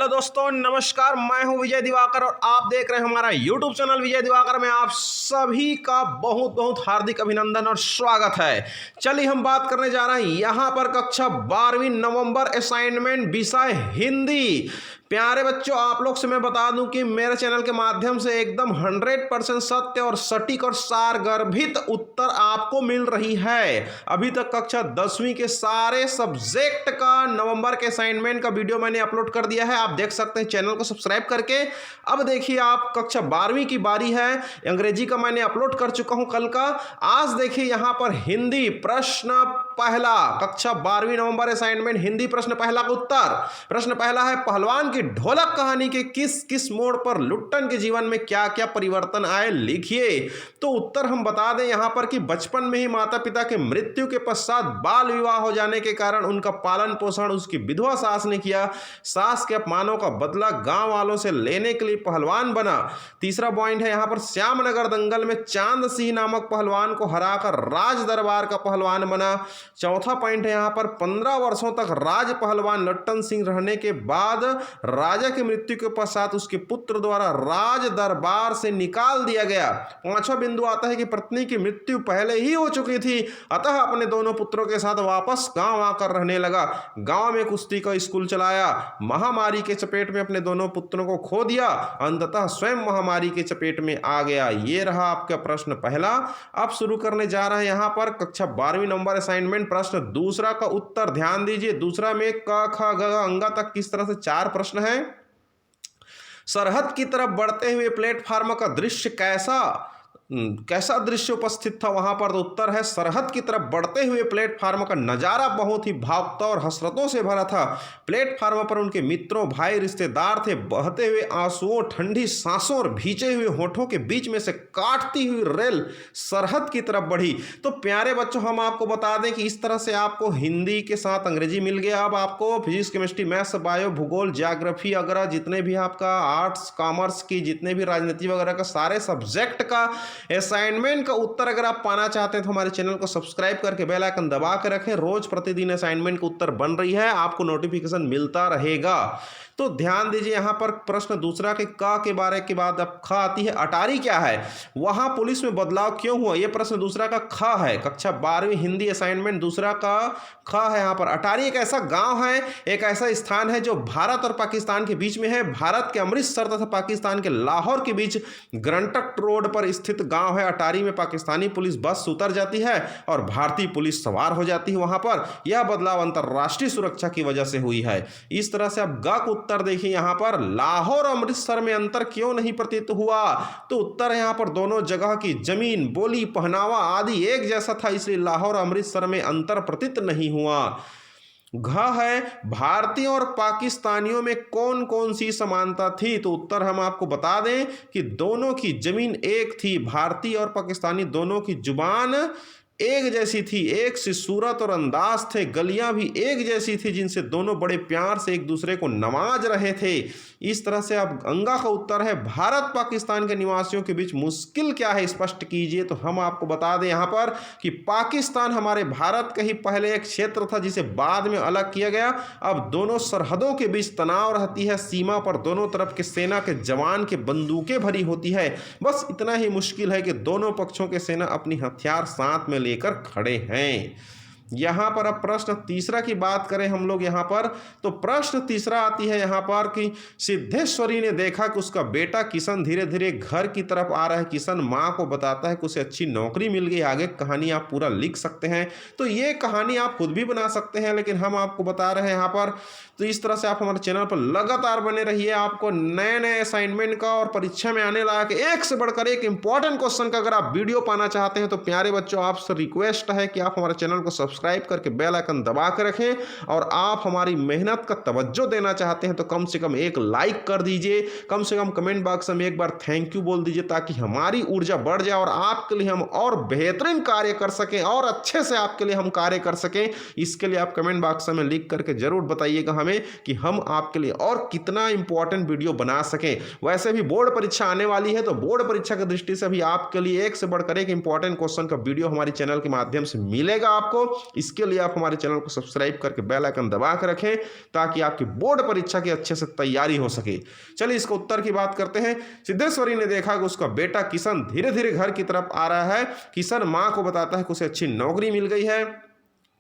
Hello दोस्तों, नमस्कार। मैं हूं विजय दिवाकर और आप देख रहे हैं हमारा यूट्यूब चैनल विजय दिवाकर में। आप सभी का बहुत बहुत हार्दिक अभिनंदन और स्वागत है। चलिए हम बात करने जा रहे हैं यहां पर कक्षा 12वीं नवंबर असाइनमेंट विषय हिंदी। प्यारे बच्चों, आप लोग से मैं बता दूं कि मेरे चैनल के माध्यम से एकदम 100% सत्य और सटीक और सारगर्भित उत्तर आपको मिल रही है। अभी तक कक्षा 10वीं के सारे सब्जेक्ट का नवंबर के असाइनमेंट का वीडियो मैंने अपलोड कर दिया है, आप देख सकते हैं चैनल को सब्सक्राइब करके। अब देखिए, आप कक्षा 12वीं की बारी है। अंग्रेजी का मैंने अपलोड कर चुका हूं कल का। आज देखिए यहां पर हिंदी प्रश्न पहला, कक्षा 12वीं नवंबर असाइनमेंट हिंदी प्रश्न पहला का उत्तर। प्रश्न पहला है, पहलवान की ढोलक कहानी के किस किस मोड़ पर लुट्टन के जीवन में क्या क्या परिवर्तन आए, लिखिए। तो उत्तर हम बता दें यहां पर कि बचपन में ही माता पिता के मृत्यु के पश्चात बाल विवाह हो जाने के कारण उनका पालन पोषण उसकी विधवा सास ने किया। सास के अपमानों का बदला गांव वालों से लेने के लिए पहलवान बना। तीसरा पॉइंट है यहां पर, श्यामनगर दंगल में चांद सिंह नामक पहलवान को हराकर राज दरबार का पहलवान बना। चौथा पॉइंट है यहां पर, 15 वर्षों तक राज पहलवान लट्टन सिंह रहने के बाद राजा की मृत्यु के पश्चात उसके पुत्र द्वारा राज दरबार से निकाल दिया गया। पांचवा बिंदु आता है कि पत्नी की मृत्यु पहले ही हो चुकी थी, अतः अपने दोनों पुत्रों के साथ वापस गांव आकर रहने लगा। गांव में कुश्ती का स्कूल चलाया। महामारी के चपेट में अपने दोनों पुत्रों को खो दिया, अंततः स्वयं महामारी के चपेट में आ गया। ये रहा आपका प्रश्न पहला। अब शुरू करने जा रहे हैं यहां पर कक्षा 12वीं नंबर असाइनमेंट प्रश्न दूसरा का उत्तर। ध्यान दीजिए, दूसरा में क ख ग अंगा तक किस तरह से 4 प्रश्न है। सरहद की तरफ बढ़ते हुए प्लेटफार्म का दृश्य कैसा दृश्य उपस्थित था वहां पर। तो उत्तर है, सरहद की तरफ बढ़ते हुए प्लेटफार्म का नजारा बहुत ही भावुकता और हसरतों से भरा था। प्लेटफार्म पर उनके मित्रों, भाई, रिश्तेदार थे। बहते हुए आंसुओं, ठंडी सांसों और भींचे हुए होठों के बीच में से काटती हुई रेल सरहद की तरफ बढ़ी। तो प्यारे बच्चों, हम आपको बता दें कि इस तरह से आपको हिंदी के साथ अंग्रेजी मिल गया। अब आपको फिजिक्स, केमिस्ट्री, मैथ्स, बायो, भूगोल, ज्योग्राफी वगैरह जितने भी आपका आर्ट्स, कॉमर्स की जितने भी राजनीति वगैरह का सारे सब्जेक्ट का असाइनमेंट का उत्तर अगर आप पाना चाहते हैं तो हमारे चैनल को सब्सक्राइब करके बेल आइकन दबा के रखें। रोज प्रतिदिन असाइनमेंट का उत्तर बन रही है, आपको नोटिफिकेशन मिलता रहेगा। तो ध्यान दीजिए, यहां पर प्रश्न दूसरा के का के बारे के बाद अब ख आती है। अटारी क्या है, वहां पुलिस में बदलाव क्यों हुआ। यह प्रश्न दूसरा का ख है। कक्षा 12वीं हिंदी असाइनमेंट दूसरा का ख है। यहां पर अटारी एक ऐसा गांव है, एक ऐसा स्थान है जो भारत और पाकिस्तान के बीच में है। भारत के अमृतसर तथा पाकिस्तान के लाहौर के बीच ग्रंटक रोड पर स्थित गांव है। अटारी में पाकिस्तानी पुलिस बस उतर जाती है और भारतीय पुलिस सवार हो जाती है वहां पर। यह बदलाव अंतरराष्ट्रीय सुरक्षा की वजह से हुई है। इस तरह से अब ग का उत्तर देखिए, यहां पर लाहौर और अमृतसर में अंतर क्यों नहीं प्रतीत हुआ। तो उत्तर है यहां पर, दोनों जगह की जमीन, बोली, पहनावा आदि एक जैसा था, इसलिए लाहौर और अमृतसर में अंतर प्रतीत नहीं हुआ। घ है, भारतीयों और पाकिस्तानियों में कौन कौन सी समानता थी। तो उत्तर हम आपको बता दें कि दोनों की जमीन एक थी। भारतीय और पाकिस्तानी दोनों की जुबान एक जैसी थी, एक सी सूरत और अंदाज थे। गलियां भी एक जैसी थी जिनसे दोनों बड़े प्यार से एक दूसरे को नवाज रहे थे। इस तरह से अब अंगा का उत्तर है, भारत पाकिस्तान के निवासियों के बीच मुश्किल क्या है, स्पष्ट कीजिए। तो हम आपको बता दें यहां पर कि पाकिस्तान हमारे भारत का ही पहले एक क्षेत्र था जिसे बाद में अलग किया गया। अब दोनों सरहदों के बीच तनाव रहती है, सीमा पर दोनों तरफ के सेना के जवान के बंदूकें भरी होती है। बस इतना ही मुश्किल है कि दोनों पक्षों के सेना अपनी हथियार साथ में लेकर खड़े हैं। यहां पर अब प्रश्न तीसरा की बात करें हम लोग यहां पर, तो प्रश्न तीसरा आती है यहां पर कि सिद्धेश्वरी ने देखा कि उसका बेटा किशन धीरे धीरे घर की तरफ आ रहा है। किशन मां को बताता है कि उसे अच्छी नौकरी मिल गई। आगे कहानी आप पूरा लिख सकते हैं। तो ये कहानी आप खुद भी बना सकते हैं, लेकिन हम आपको बता रहे हैं यहां पर। तो इस तरह से आप हमारे चैनल पर लगातार बने रहिए। आपको नए नए असाइनमेंट का और परीक्षा में आने लायक एक से बढ़कर एक इंपॉर्टेंट क्वेश्चन का अगर आप वीडियो पाना चाहते हैं तो प्यारे बच्चों, आपसे रिक्वेस्ट है कि आप हमारे चैनल को सब्सक्राइब करके बेल आइकन दबा के रखें। और आप हमारी मेहनत का तवज्जो देना चाहते हैं तो कम से कम एक लाइक कर दीजिए, कम से कम कमेंट बॉक्स में एक बार थैंक यू बोल दीजिए, ताकि हमारी ऊर्जा बढ़ जाए और आपके लिए हम और बेहतरीन कार्य कर सकें और अच्छे से आपके लिए हम कार्य कर सकें। इसके लिए आप कमेंट बॉक्स में लिख करके जरूर बताइएगा हमें कि हम आपके लिए और कितना इंपॉर्टेंट वीडियो बना सकें। वैसे भी बोर्ड परीक्षा आने वाली है, तो बोर्ड परीक्षा की दृष्टि से भी आपके लिए एक से बढ़कर एक इंपॉर्टेंट क्वेश्चन का वीडियो हमारे चैनल के माध्यम से मिलेगा आपको। इसके लिए आप हमारे चैनल को सब्सक्राइब करके बेल आइकन दबा कर रखें ताकि आपकी बोर्ड परीक्षा की अच्छे से तैयारी हो सके। चलिए इसका उत्तर की बात करते हैं। सिद्धेश्वरी ने देखा कि उसका बेटा किशन धीरे धीरे घर की तरफ आ रहा है। किशन माँ को बताता है कि उसे अच्छी नौकरी मिल गई है।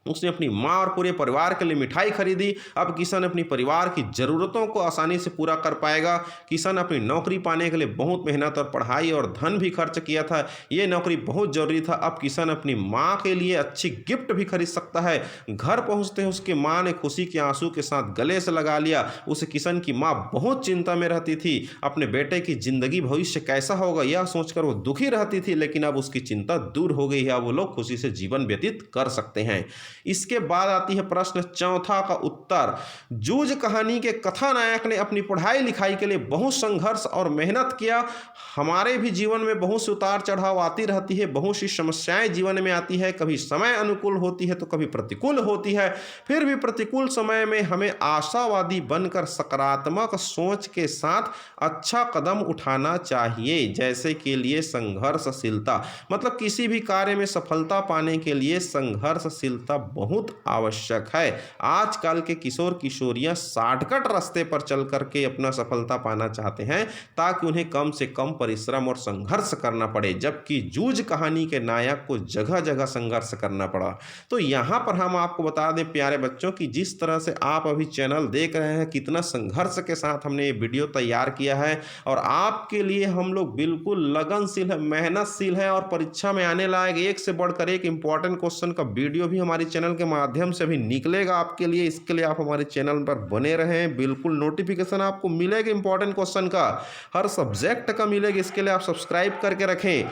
उसने अपनी माँ और पूरे परिवार के लिए मिठाई खरीदी। अब किशन अपनी परिवार की ज़रूरतों को आसानी से पूरा कर पाएगा। किशन अपनी नौकरी पाने के लिए बहुत मेहनत और पढ़ाई और धन भी खर्च किया था। ये नौकरी बहुत ज़रूरी था। अब किशन अपनी माँ के लिए अच्छी गिफ्ट भी खरीद सकता है। घर पहुँचते ही उसकी माँ ने खुशी के आंसू के साथ गले से लगा लिया। उसे किशन की माँ बहुत चिंता में रहती थी। अपने बेटे की ज़िंदगी भविष्य कैसा होगा यह सोचकर वो दुखी रहती थी, लेकिन अब उसकी चिंता दूर हो गई है। अब वो लोग खुशी से जीवन व्यतीत कर सकते हैं। इसके बाद आती है प्रश्न चौथा का उत्तर। जूझ कहानी के कथानायक ने अपनी पढ़ाई लिखाई के लिए बहुत संघर्ष और मेहनत किया। हमारे भी जीवन में बहुत से उतार चढ़ाव आती रहती है, बहुत सी समस्याएं जीवन में आती है। कभी समय अनुकूल होती है तो कभी प्रतिकूल होती है। फिर भी प्रतिकूल समय में हमें आशावादी बनकर सकारात्मक सोच के साथ अच्छा कदम उठाना चाहिए। जैसे के लिए संघर्षशीलता, मतलब किसी भी कार्य में सफलता पाने के लिए संघर्षशीलता बहुत आवश्यक है। आजकल के किशोर किशोरियां शॉर्टकट रास्ते पर चल करके अपना सफलता पाना चाहते हैं ताकि उन्हें कम से कम परिश्रम और संघर्ष करना पड़े, जबकि जूझ कहानी के नायक को जगह जगह संघर्ष करना पड़ा। तो यहाँ पर हम आपको बता दें प्यारे बच्चों कि जिस तरह से आप अभी चैनल देख रहे हैं, कितना संघर्ष के साथ हमने ये वीडियो तैयार किया है और आपके लिए हम लोग बिल्कुल लगनशील है, मेहनतशील है और परीक्षा में आने लायक एक से बढ़कर एक इंपॉर्टेंट क्वेश्चन का वीडियो भी हमारी चैनल के माध्यम से भी निकलेगा आपके लिए। इसके लिए आप हमारे चैनल पर बने रहें। बिल्कुल नोटिफिकेशन आपको मिलेगा इंपॉर्टेंट क्वेश्चन का, हर सब्जेक्ट का मिलेगा। इसके लिए आप सब्सक्राइब करके रखें।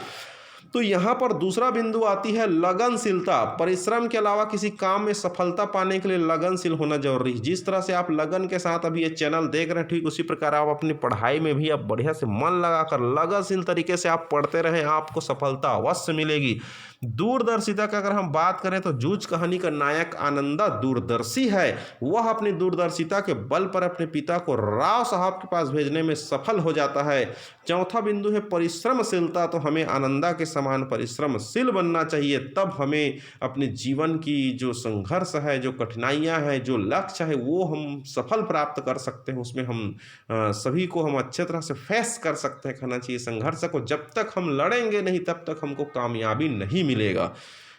तो यहाँ पर दूसरा बिंदु आती है लगनशीलता। परिश्रम के अलावा किसी काम में सफलता पाने के लिए लगनशील होना जरूरी है। जिस तरह से आप लगन के साथ अभी ये चैनल देख रहे हैं, ठीक उसी प्रकार आप अपनी पढ़ाई में भी आप बढ़िया से मन लगाकर लगनशील तरीके से आप पढ़ते रहें, आपको सफलता अवश्य मिलेगी। दूरदर्शिता का अगर हम बात करें तो जूझ कहानी का नायक आनंदा दूरदर्शी है। वह अपनी दूरदर्शिता के बल पर अपने पिता को राव साहब के पास भेजने में सफल हो जाता है। चौथा बिंदु है परिश्रमशीलता। तो हमें आनंदा के समान परिश्रमशील बनना चाहिए, तब हमें अपने जीवन की जो संघर्ष है, जो कठिनाइयां हैं, जो लक्ष्य है, वो हम सफल प्राप्त कर सकते हैं। उसमें हम सभी को हम अच्छे तरह से फेस कर सकते हैं। कहना चाहिए संघर्ष को जब तक हम लड़ेंगे नहीं तब तक हमको कामयाबी नहीं मिलेगा।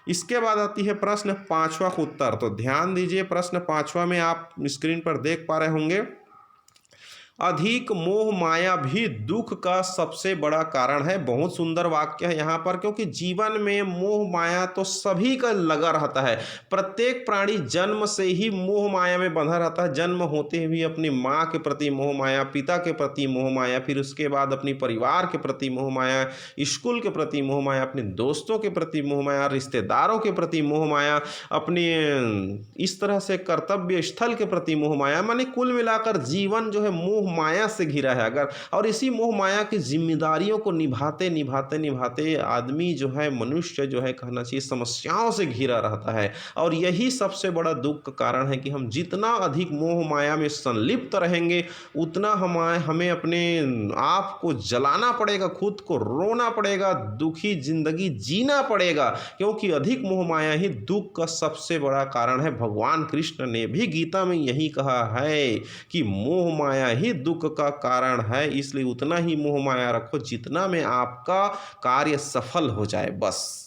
इसके बाद आती है प्रश्न पांचवा का उत्तर। तो ध्यान दीजिए, प्रश्न पांचवा में आप स्क्रीन पर देख पा रहे होंगे, अधिक मोह माया भी दुख का सबसे बड़ा कारण है। बहुत सुंदर वाक्य है यहाँ पर, क्योंकि जीवन में मोह माया तो सभी का लगा रहता है। प्रत्येक प्राणी जन्म से ही मोह माया में बंधा रहता है। जन्म होते हुए अपनी माँ के प्रति मोह माया, पिता के प्रति मोह माया, फिर उसके बाद अपनी परिवार के प्रति मोह माया, स्कूल के प्रति मोह माया, अपने दोस्तों के प्रति मोह माया, रिश्तेदारों के प्रति मोह माया, अपने इस तरह से कर्तव्य स्थल के प्रति मोह माया। माने कुल मिलाकर जीवन जो है मोह माया से घिरा है। अगर और इसी मोह माया की जिम्मेदारियों को निभाते निभाते निभाते आदमी जो है, मनुष्य जो है, कहना चाहिए समस्याओं से घिरा रहता है। और यही सबसे बड़ा दुख का कारण है कि हम जितना अधिक मोह माया में संलिप्त रहेंगे उतना हमें अपने आप को जलाना पड़ेगा, खुद को रोना पड़ेगा, दुखी जिंदगी जीना पड़ेगा, क्योंकि अधिक मोह माया ही दुख का सबसे बड़ा कारण है। भगवान कृष्ण ने भी गीता में यही कहा है कि मोह माया ही दुख का कारण है, इसलिए उतना ही मोह माया रखो जितना में आपका कार्य सफल हो जाए। बस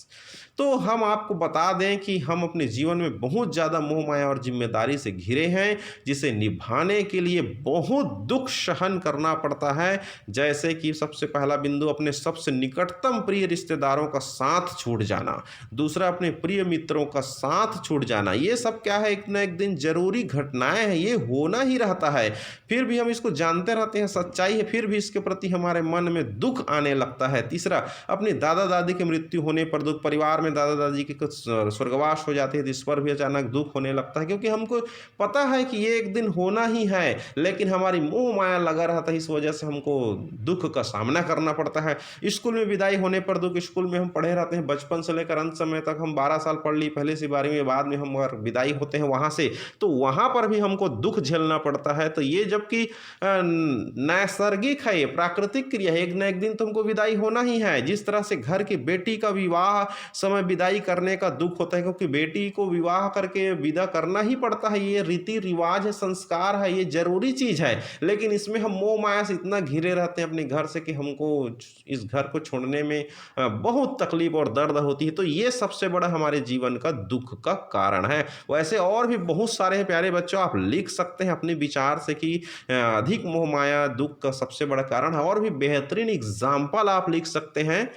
तो हम आपको बता दें कि हम अपने जीवन में बहुत ज़्यादा मोह माया और जिम्मेदारी से घिरे हैं, जिसे निभाने के लिए बहुत दुख सहन करना पड़ता है। जैसे कि सबसे पहला बिंदु, अपने सबसे निकटतम प्रिय रिश्तेदारों का साथ छूट जाना। दूसरा, अपने प्रिय मित्रों का साथ छूट जाना। ये सब क्या है, एक ना एक दिन जरूरी घटनाएं हैं, ये होना ही रहता है। फिर भी हम इसको जानते रहते हैं, सच्चाई है, फिर भी इसके प्रति हमारे मन में दुख आने लगता है। तीसरा, अपने दादा दादी की मृत्यु होने पर दुख। परिवार में दादा दादी के कुछ स्वर्गवास हो जाते हैं, इस पर भी अचानक दुख होने लगता है, क्योंकि हमको पता है कि ये एक दिन होना ही है, लेकिन हमारी मोह माया लगा रहता है, इस वजह से हमको दुख का सामना करना पड़ता है। स्कूल में विदाई होने पर दुख। स्कूल में हम पढ़े रहते हैं, बचपन से लेकर अंत समय तक हम 12 साल पढ़ ली, पहले से 12वीं में, बाद में हम अगर विदाई होते हैं वहाँ से, तो वहाँ पर भी हमको दुख झेलना पड़ता है। तो ये जबकि नैसर्गिक है, ये प्राकृतिक क्रिया है, एक न एक दिन तुमको विदाई होना ही है। जिस तरह से घर की बेटी का विवाह समय समय विदाई करने का दुख होता है, क्योंकि बेटी को विवाह करके विदा करना ही पड़ता है। ये रीति रिवाज है, संस्कार है, ये जरूरी चीज़ है। लेकिन इसमें हम मोह माया से इतना घिरे रहते हैं अपने घर से कि हमको इस घर को छोड़ने में बहुत तकलीफ और दर्द होती है। तो ये सबसे बड़ा हमारे जीवन का दुख का कारण है। वैसे और भी बहुत सारे हैं प्यारे बच्चों, आप लिख सकते हैं अपने विचार से कि अधिक मोह माया दुख का सबसे बड़ा कारण है। और भी बेहतरीन एग्जाम्पल आप लिख सकते हैं।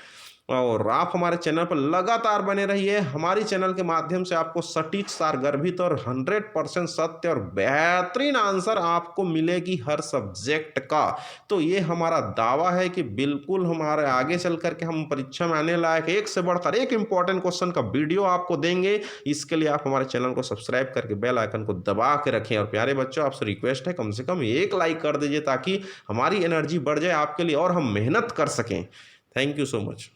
और आप हमारे चैनल पर लगातार बने रहिए। हमारी चैनल के माध्यम से आपको सटीक, सारगर्भित और 100% सत्य और बेहतरीन आंसर आपको मिलेगी हर सब्जेक्ट का। तो ये हमारा दावा है कि बिल्कुल हमारे आगे चल करके हम परीक्षा में आने लायक एक से बढ़कर एक इंपॉर्टेंट क्वेश्चन का वीडियो आपको देंगे। इसके लिए आप हमारे चैनल को सब्सक्राइब करके बेल आइकन को दबा के रखें। और प्यारे बच्चों, आपसे रिक्वेस्ट है कम से कम एक लाइक कर दीजिए, ताकि हमारी एनर्जी बढ़ जाए आपके लिए और हम मेहनत कर सकें। Thank you so much.